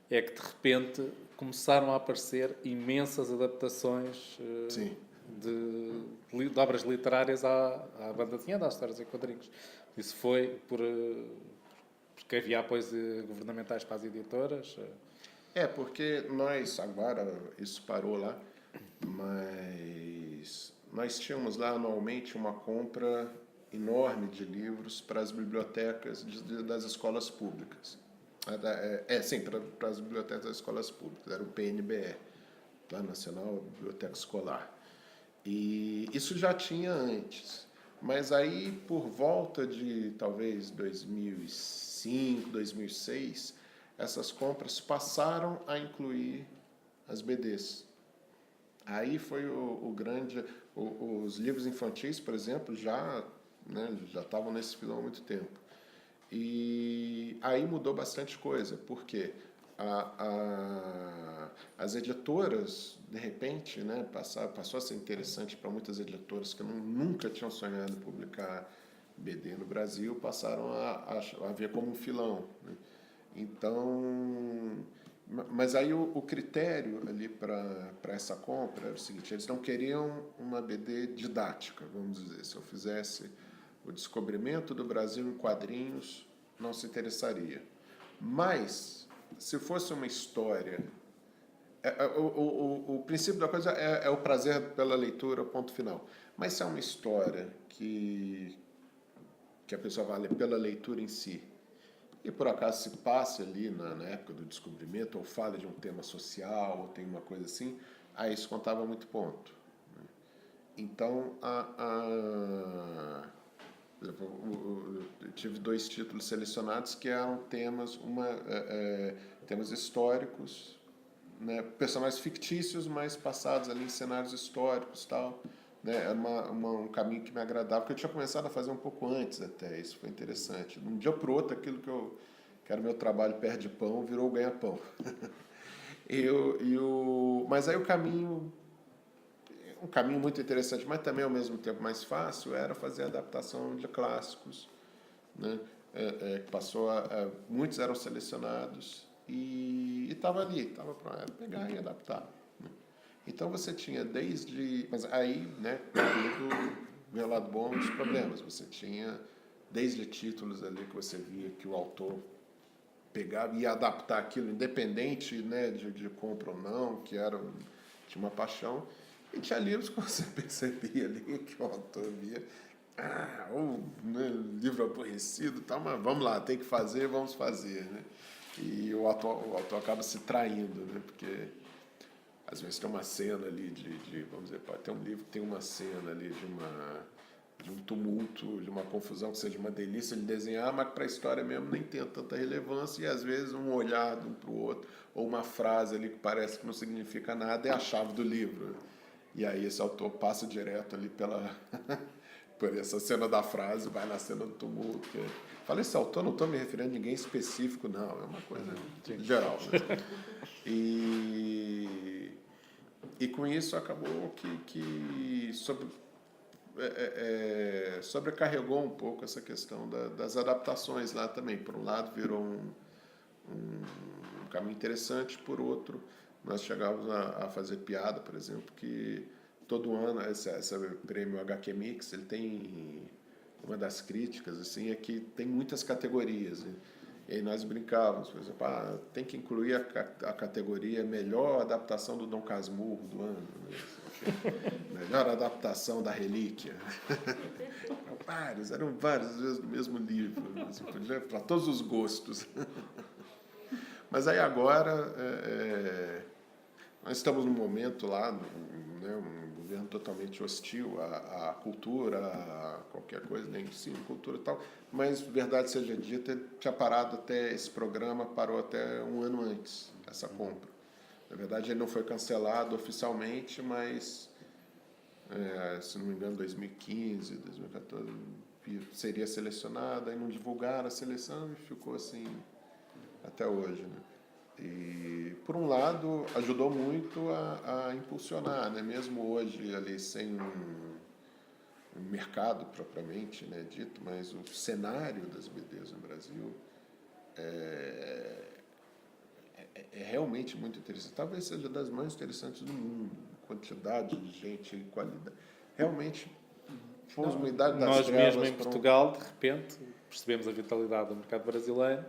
é que de repente começaram a aparecer imensas adaptações de obras literárias à banda desenhada, às histórias em quadrinhos. Isso foi porque havia apoios governamentais para as editoras? Porque nós, agora, isso parou lá, mas nós tínhamos lá anualmente uma compra enorme de livros para as bibliotecas das escolas públicas. Sim, para as bibliotecas das escolas públicas, era o PNBE, Plano Nacional Biblioteca Escolar. E isso já tinha antes, mas aí por volta de talvez 2005, 2006, essas compras passaram a incluir as BDs. Aí foi o grande... Os livros infantis, por exemplo, já estavam nesse filão há muito tempo. E aí mudou bastante coisa, porque as editoras, de repente, né, passou a ser interessante para muitas editoras que nunca tinham sonhado em publicar BD no Brasil, passaram a ver como um filão. Né? Então... Mas aí o critério ali para essa compra era o seguinte, eles não queriam uma BD didática, vamos dizer. Se eu fizesse o descobrimento do Brasil em quadrinhos, não se interessaria. Mas, se fosse uma história... O princípio da coisa é o prazer pela leitura, ponto final. Mas se é uma história que a pessoa vai ler pela leitura em si, e por acaso se passe ali na época do descobrimento, ou fala de um tema social, ou tem uma coisa assim, aí isso contava muito ponto. Então, por exemplo, eu tive 2 títulos selecionados que eram temas, temas históricos, né, personagens fictícios, mas passados ali em cenários históricos e tal. Né, era um caminho que me agradava, porque eu tinha começado a fazer um pouco antes até, isso foi interessante. De um dia para o outro, aquilo que era o meu trabalho perde pão, virou ganha-pão. Mas aí um caminho muito interessante, mas também ao mesmo tempo mais fácil, era fazer a adaptação de clássicos. Né, muitos eram selecionados e estava ali, estava para pegar e adaptar. Então você tinha mas aí, né, tudo veio lado bom dos problemas. Você tinha desde títulos ali que você via que o autor pegava e ia adaptar aquilo, independente, né, de compra ou não, tinha uma paixão. E tinha livros que você percebia ali que o autor via, né, livro aborrecido, tal, mas vamos lá, tem que fazer, vamos fazer, né? E o autor acaba se traindo, né, porque às vezes tem uma cena ali vamos dizer, pode ter um livro que tem uma cena ali de um tumulto, de uma confusão, que seja uma delícia de desenhar, mas para a história mesmo nem tem tanta relevância, e às vezes um olhar de um para o outro, ou uma frase ali que parece que não significa nada, é a chave do livro. E aí esse autor passa direto ali por essa cena da frase, vai na cena do tumulto. Falei, esse autor, não estou me referindo a ninguém específico, não, é uma coisa geral. Né? E com isso acabou que sobrecarregou um pouco essa questão das adaptações lá também. Por um lado, virou um caminho interessante, por outro, nós chegávamos a fazer piada, por exemplo, que todo ano, esse prêmio HQ Mix, ele tem uma das críticas, assim, é que tem muitas categorias, né? E aí nós brincávamos, por exemplo, tem que incluir a categoria melhor adaptação do Dom Casmurro do ano, né? Melhor adaptação da Relíquia. Eram vários, às vezes, do mesmo livro, assim, para todos os gostos. Mas aí agora, nós estamos num momento lá, né, um governo totalmente hostil à cultura, a qualquer coisa, nem ensino, cultura e tal, mas, verdade seja dita, ele tinha parado até, esse programa parou até um ano antes, essa compra. Na verdade, ele não foi cancelado oficialmente, mas, se não me engano, 2015, 2014, seria selecionado, aí não divulgaram a seleção e ficou assim até hoje, né? E, por um lado, ajudou muito a impulsionar, né? Mesmo hoje, ali, sem um mercado propriamente, né, dito, mas o cenário das BDs no Brasil é realmente muito interessante. Talvez seja das mais interessantes do mundo, quantidade de gente e qualidade. Realmente, fomos uma idade das Nós trevas. mesmo em Portugal, de repente, percebemos a vitalidade do mercado brasileiro,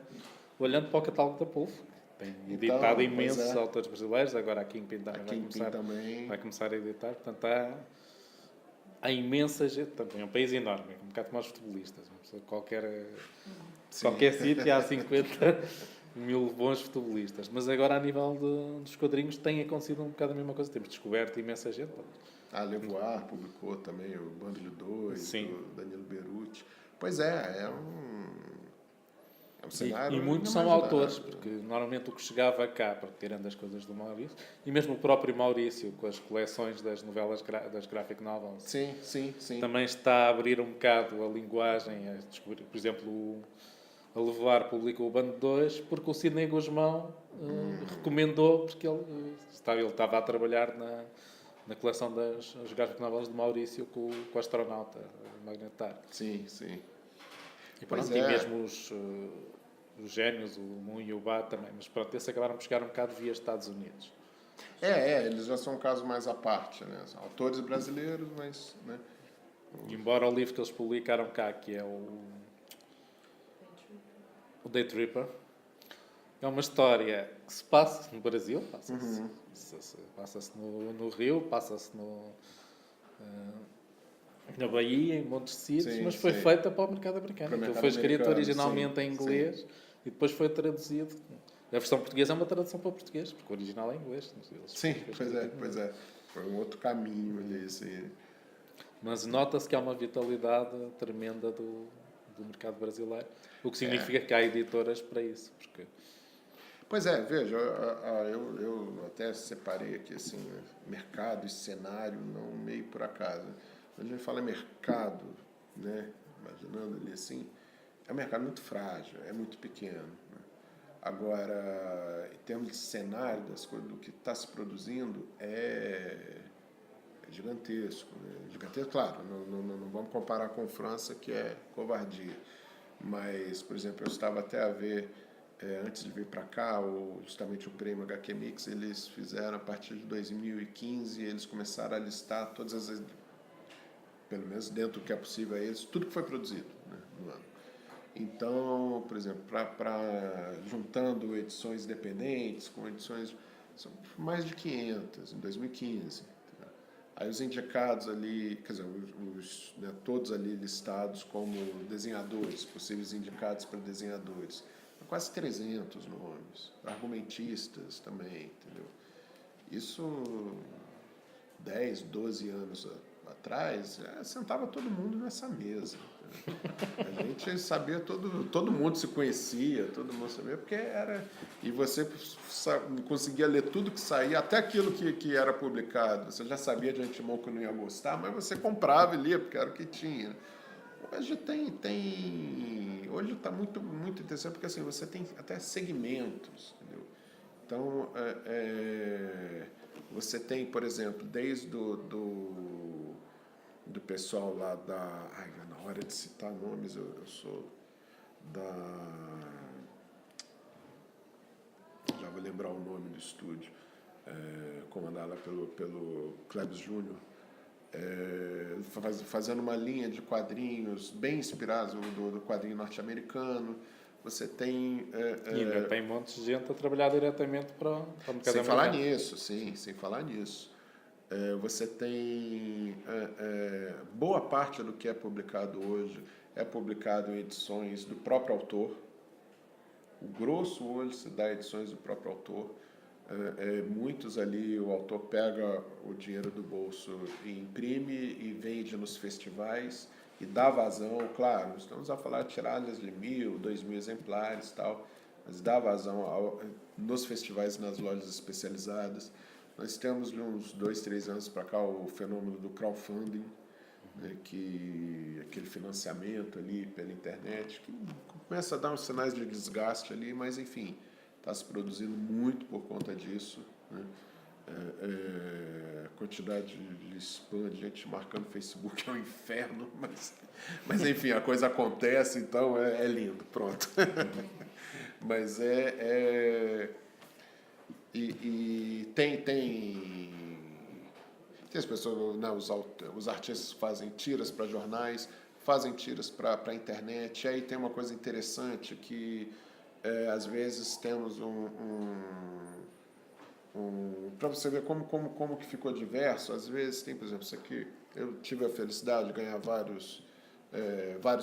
olhando para o catálogo da Pulp. Tem editado imensos autores brasileiros, agora a Kingpin também vai começar a editar, portanto há imensa gente, também é um país enorme, um bocado como os futebolistas, qualquer sítio há 50 mil bons futebolistas, mas agora a nível dos quadrinhos tem acontecido um bocado a mesma coisa, temos descoberto imensa gente. Levoar publicou também o Bando 2, do Danilo Beruti. Pois é um cenário. E muitos são autores, porque normalmente o que chegava cá, tirando as coisas do Maurício, e mesmo o próprio Maurício, com as coleções das novelas, das graphic novels, sim. também está a abrir um bocado a linguagem, a descobrir, por exemplo, a Levoar publicou o Bando 2, porque o Sidney Guzmão recomendou, porque ele estava a trabalhar na coleção das graphic novels de Maurício com o astronauta Magnetar. Sim. E pronto, e mesmo os génios, o Moon e o Ba também, mas pronto, esses acabaram por chegar um bocado via Estados Unidos. Eles já são um caso mais à parte, né? São autores brasileiros, mas, né? Embora o livro que eles publicaram cá, que é o Day Tripper, é uma história que se passa no Brasil, passa-se no Rio, passa-se na Bahia, em montes de sítios, mas foi feita para o mercado americano. Ele foi escrito originalmente em inglês e depois foi traduzido. A versão portuguesa é uma tradução para o português, porque o original é em inglês. Pois é. Foi um outro caminho ali, assim. Mas nota-se que há uma vitalidade tremenda do mercado brasileiro, o que significa que há editoras para isso. Porque... Pois é, veja, eu até separei aqui assim, mercado e cenário, não meio por acaso. Quando a gente fala mercado, né, imaginando ali assim, é um mercado muito frágil, é muito pequeno. Né? Agora, em termos de cenário das coisas, do que está se produzindo, é gigantesco. Né? Gigantesco, claro, não vamos comparar com França, que é covardia. Mas, por exemplo, eu estava até a ver, antes de vir para cá, justamente o prêmio HQ Mix, eles fizeram, a partir de 2015, eles começaram a listar todas as, pelo menos dentro do que é possível a eles, tudo que foi produzido, né, no ano. Então, por exemplo, juntando edições independentes com edições, são mais de 500 em 2015. Aí os indicados ali, quer dizer, né, todos ali listados como desenhadores, possíveis indicados para desenhadores. Quase 300 nomes. Argumentistas também, entendeu? Isso 10, 12 anos atrás, sentava todo mundo nessa mesa. A gente sabia, todo mundo se conhecia, todo mundo sabia, porque era... E você conseguia ler tudo que saía, até aquilo que era publicado. Você já sabia de antemão que não ia gostar, mas você comprava e lia, porque era o que tinha. Hoje está muito, muito interessante, porque assim, você tem até segmentos, entendeu? Então, você tem, por exemplo, desde do pessoal lá da... Ai, na hora de citar nomes, eu sou da... Já vou lembrar o nome do estúdio, comandada pelo Cleves Júnior, fazendo uma linha de quadrinhos bem inspirados do quadrinho norte-americano. Você tem... E ainda tem um monte de gente a trabalhar diretamente para o mercado sem falar americano. nisso, sim, sem falar nisso. Você tem boa parte do que é publicado hoje é publicado em edições do próprio autor. O grosso hoje se dá edições do próprio autor. Muitos ali o autor pega o dinheiro do bolso e imprime e vende nos festivais e dá vazão. Claro, estamos a falar de tiradas de 1.000, 2.000 exemplares e tal, mas dá vazão nos festivais e nas lojas especializadas. Nós temos de uns 2, 3 anos para cá o fenômeno do crowdfunding, né, aquele financiamento ali pela internet, que começa a dar uns sinais de desgaste ali, mas enfim, está se produzindo muito por conta disso, né? A quantidade de spam, de gente marcando o Facebook é um inferno, mas enfim, a coisa acontece, então é lindo, pronto. Mas tem as pessoas, né, os artistas fazem tiras para jornais, fazem tiras para a internet. Aí tem uma coisa interessante que às vezes temos para você ver como que ficou diverso. Às vezes tem, por exemplo, isso aqui, eu tive a felicidade de ganhar vários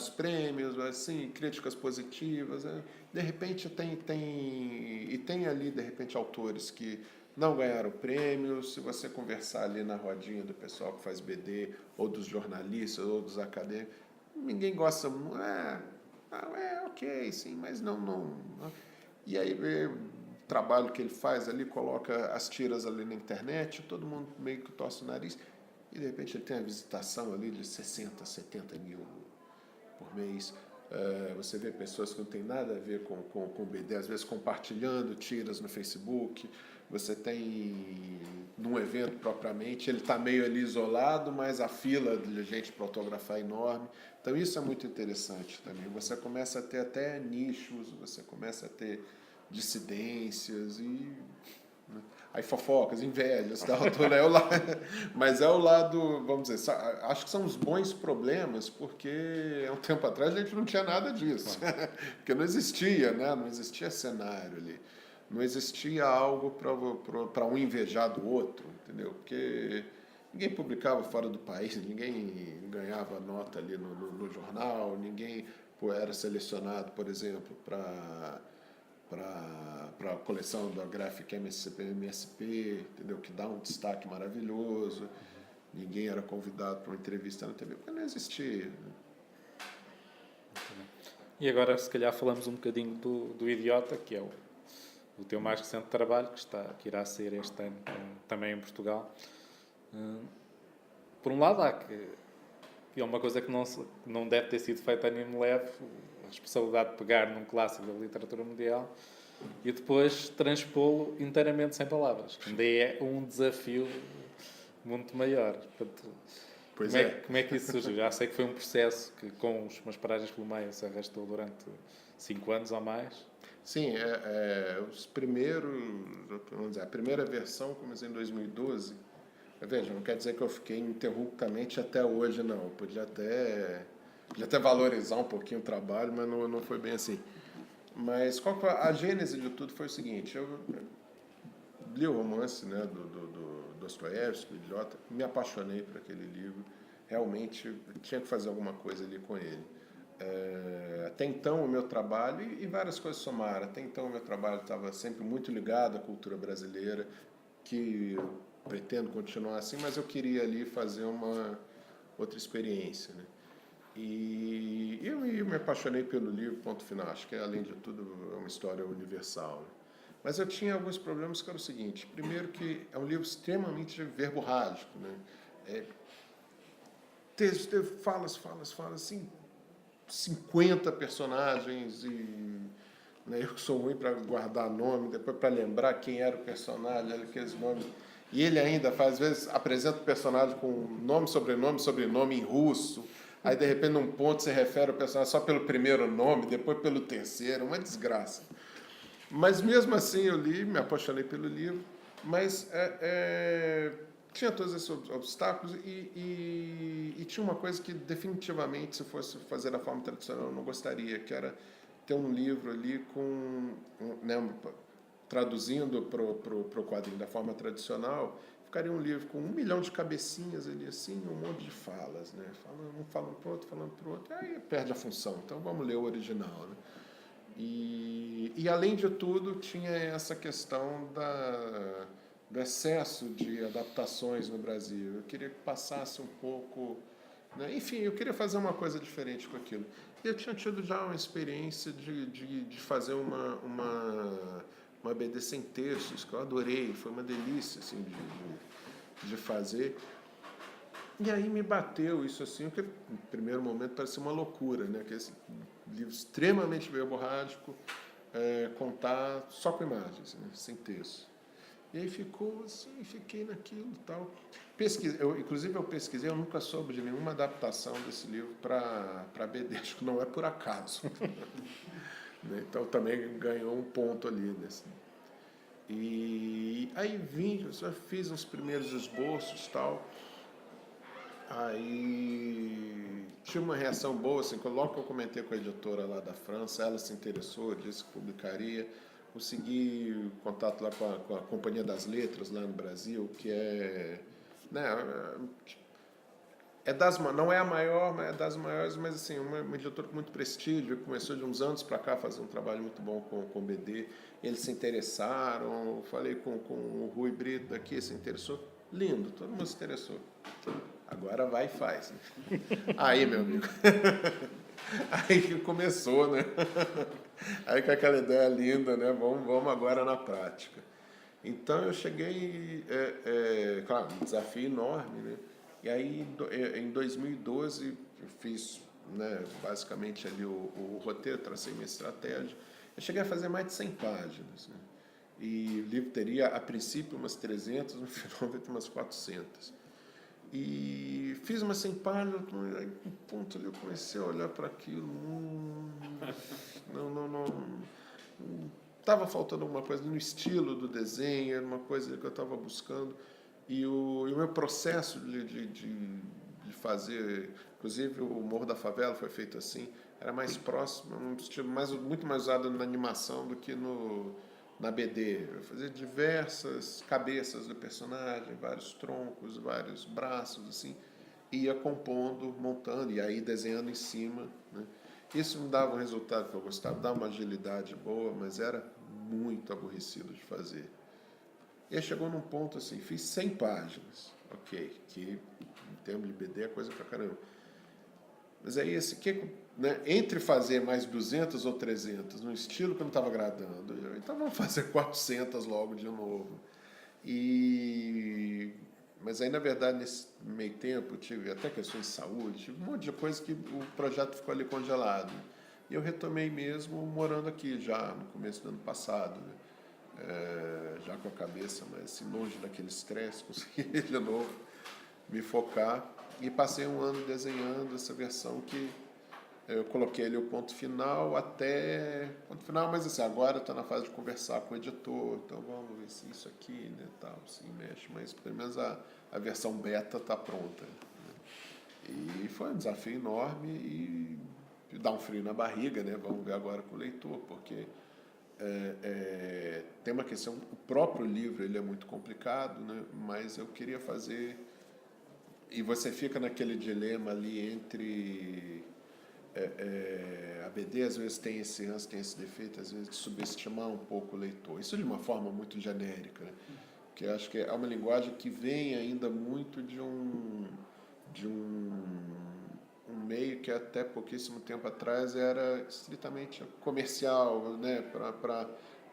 prêmios, assim, críticas positivas, né? De repente tem ali, de repente, autores que não ganharam prêmios. Se você conversar ali na rodinha do pessoal que faz BD, ou dos jornalistas, ou dos acadêmicos, ninguém gosta, ok, sim, mas não. E aí o trabalho que ele faz ali, coloca as tiras ali na internet, todo mundo meio que torce o nariz, e de repente ele tem a visitação ali de 60, 70 mil por mês. Você vê pessoas que não tem nada a ver com BD, às vezes compartilhando tiras no Facebook. Você tem, num evento propriamente, ele está meio ali isolado, mas a fila de gente para autografar é enorme. Então isso é muito interessante também. Você começa a ter até nichos, você começa a ter dissidências e... Aí fofocas, invejas, tal, mas é o lado, vamos dizer, acho que são os bons problemas, porque há um tempo atrás a gente não tinha nada disso, porque não existia, né? Não existia cenário ali, não existia algo para um invejar do outro, entendeu? Porque ninguém publicava fora do país, ninguém ganhava nota ali no jornal, ninguém era selecionado, por exemplo, para a coleção da Graphic MSP, entendeu? Que dá um destaque maravilhoso. Ninguém era convidado para uma entrevista na TV, porque não existia. E agora, se calhar, falamos um bocadinho do Idiota, que é o teu mais recente trabalho, que irá ser este ano também em Portugal. Por um lado, há que é uma coisa que não deve ter sido feita a nenhum leve, a responsabilidade de pegar num clássico da literatura mundial e depois transpô-lo inteiramente sem palavras. Ainda é um desafio muito maior. Portanto, como é que isso surgiu? Já sei que foi um processo que, com umas paragens pelo meio, se arrastou durante 5 anos ou mais. Sim, os primeiros, vamos dizer, a primeira versão começou em 2012. Veja, não quer dizer que eu fiquei ininterruptamente até hoje, não. Eu podia até valorizar um pouquinho o trabalho, mas não foi bem assim. Mas a gênese de tudo foi o seguinte: eu li o romance, né, do Dostoiévski, o Idiota, me apaixonei por aquele livro, realmente tinha que fazer alguma coisa ali com ele. Até então o meu trabalho, e várias coisas somaram, até então o meu trabalho estava sempre muito ligado à cultura brasileira, que eu pretendo continuar assim, mas eu queria ali fazer outra experiência, né? E eu me apaixonei pelo livro, ponto final. Acho que, além de tudo, é uma história universal, né? Mas eu tinha alguns problemas que era o seguinte. Primeiro que é um livro extremamente verborrágico, né? Texto, falas, assim, 50 personagens e... Né, eu que sou ruim para guardar nome, depois para lembrar quem era o personagem, aqueles nomes. E ele ainda faz, às vezes, apresenta o personagem com nome, sobrenome em russo. Aí, de repente, num ponto, você refere o personagem só pelo primeiro nome, depois pelo terceiro. Uma desgraça. Mas, mesmo assim, eu li, me apaixonei pelo livro. Mas tinha todos esses obstáculos e tinha uma coisa que, definitivamente, se fosse fazer da forma tradicional, eu não gostaria, que era ter um livro ali com... Né, traduzindo para o quadrinho da forma tradicional, ficaria um livro com 1 milhão de cabecinhas ali, assim, um monte de falas, né? Falando para o outro, falando para o outro, aí perde a função. Então, vamos ler o original, né? E além de tudo, tinha essa questão do excesso de adaptações no Brasil. Eu queria que passasse um pouco... Né? Enfim, eu queria fazer uma coisa diferente com aquilo. Eu tinha tido já uma experiência de fazer uma BD sem textos, que eu adorei, foi uma delícia assim, de fazer. E aí me bateu isso assim, que no primeiro momento parecia uma loucura, né? Que esse livro extremamente verborrágico, contar só com imagens, né? Sem texto. E aí ficou assim, fiquei naquilo e tal. Inclusive eu pesquisei, eu nunca soube de nenhuma adaptação desse livro para BD, acho que não é por acaso. Então também ganhou um ponto ali nesse. E aí eu só fiz uns primeiros esboços e tal. Aí tinha uma reação boa, assim, logo que eu comentei com a editora lá da França, ela se interessou, disse que publicaria. Consegui contato lá com a Companhia das Letras, lá no Brasil, que é... Né, não é a maior, mas é das maiores, mas assim, uma editora com muito prestígio, começou de uns anos para cá a fazer um trabalho muito bom com o BD. Eles se interessaram, falei com o Rui Brito daqui, se interessou. Lindo, todo mundo se interessou. Agora vai e faz. Né? Aí, meu amigo. Aí que começou, né? Aí com aquela ideia linda, né? Vamos agora na prática. Então eu cheguei, claro, um desafio enorme, né? E aí em 2012 eu fiz, né, basicamente ali o roteiro, tracei minha estratégia. Eu cheguei a fazer mais de 100 páginas, né? E o livro teria, a princípio, umas 300, no final vai ter umas 400. E fiz umas 100 páginas, aí um ponto ali eu comecei a olhar para aquilo. Não. Estava faltando alguma coisa no estilo do desenho, era uma coisa que eu estava buscando. E o meu processo de fazer, inclusive o Morro da Favela foi feito assim, era mais próximo, um estilo muito mais usado na animação do que na BD. Eu fazia diversas cabeças do personagem, vários troncos, vários braços, assim, ia compondo, montando e aí desenhando em cima, né? Isso me dava um resultado que eu gostava, dava uma agilidade boa, mas era muito aborrecido de fazer. E aí chegou num ponto assim, fiz 100 páginas, ok, que em termos de BD é coisa pra caramba. Mas aí, né, entre fazer mais 200 ou 300 num estilo que não estava agradando, então vamos fazer 400 logo de novo. Mas aí, na verdade, nesse meio tempo, tive até questões de saúde, tive um monte de coisa que o projeto ficou ali congelado. E eu retomei mesmo morando aqui já no começo do ano passado, né? Já com a cabeça mais assim, longe daquele estresse, consegui de novo me focar e passei um ano desenhando essa versão que eu coloquei ali o ponto final, mas assim, agora está na fase de conversar com o editor, então vamos ver se isso aqui, né, tal, se mexe, mas pelo menos a versão beta está pronta. Né? E foi um desafio enorme e dá um frio na barriga, né? Vamos ver agora com o leitor, porque tem uma questão, o próprio livro ele é muito complicado, né? Mas eu queria fazer, e você fica naquele dilema ali entre a BD às vezes tem esse defeito, às vezes de subestimar um pouco o leitor, isso de uma forma muito genérica, né? Porque eu acho que é uma linguagem que vem ainda muito de um meio que até pouquíssimo tempo atrás era estritamente comercial, né, para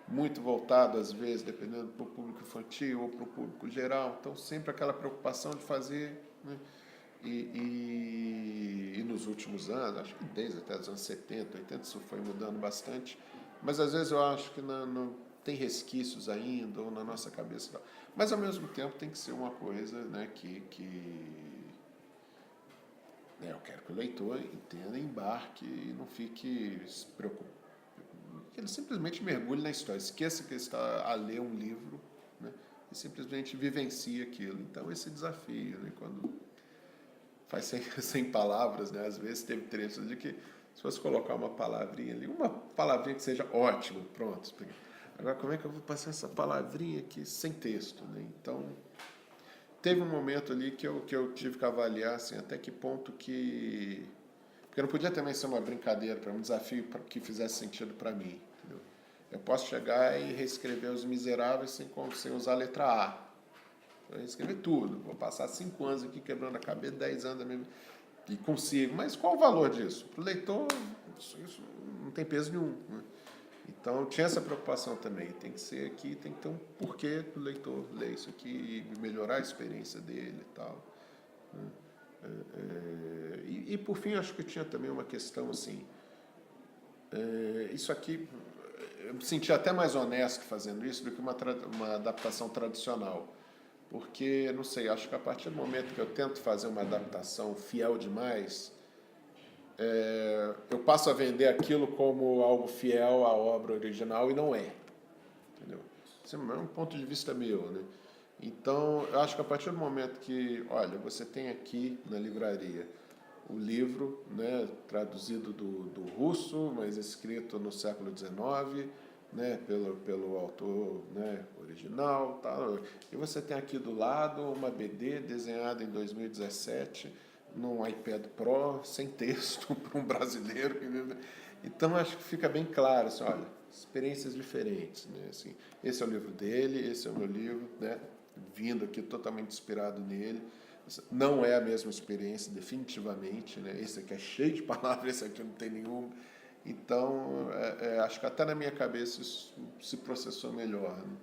muito voltado, às vezes, dependendo para o público infantil ou para o público geral. Então, sempre aquela preocupação de fazer, né, e nos últimos anos, acho que desde até os anos 70, 80, isso foi mudando bastante, mas às vezes eu acho que não tem resquícios ainda, ou na nossa cabeça. Mas ao mesmo tempo tem que ser uma coisa, né, né, eu quero que o leitor entenda, embarque e não fique se preocupado. Que ele simplesmente mergulhe na história, esqueça que ele está a ler um livro, né, e simplesmente vivencie aquilo. Então esse desafio, né, quando faz sem palavras, né? Às vezes teve trechos de que se fosse colocar uma palavrinha ali, uma palavrinha que seja ótimo, pronto. Agora, como é que eu vou passar essa palavrinha aqui sem texto, né? Então, teve um momento ali que eu tive que avaliar assim, até que ponto que... Porque não podia também ser uma brincadeira, para um desafio que fizesse sentido para mim, entendeu? Eu posso chegar e reescrever Os Miseráveis sem usar a letra A. Eu vou escrever tudo, vou passar 5 anos aqui quebrando a cabeça, 10 anos da minha vida, e consigo. Mas qual o valor disso? Para o leitor, isso não tem peso nenhum, né? Então, tinha essa preocupação também. Tem que ser aqui, tem que ter um porquê do leitor ler isso aqui e melhorar a experiência dele e tal, né? E por fim, acho que tinha também uma questão assim, isso aqui, eu me senti até mais honesto fazendo isso do que uma adaptação tradicional. Porque, não sei, acho que a partir do momento que eu tento fazer uma adaptação fiel demais, eu passo a vender aquilo como algo fiel à obra original e não é. Entendeu? Isso é um ponto de vista meu, né? Então, eu acho que a partir do momento que, olha, você tem aqui na livraria o livro, né, traduzido do russo, mas escrito no século XIX, né, pelo autor, né, original, tal. E você tem aqui do lado uma BD desenhada em 2017 num iPad Pro sem texto para um brasileiro. Então acho que fica bem claro, assim, olha, experiências diferentes, né? Assim, esse é o livro dele, esse é o meu livro, né, vindo aqui totalmente inspirado nele. Não é a mesma experiência, definitivamente, né? Esse aqui é cheio de palavras, esse aqui não tem nenhuma. Então, acho que até na minha cabeça isso se processou melhor, né?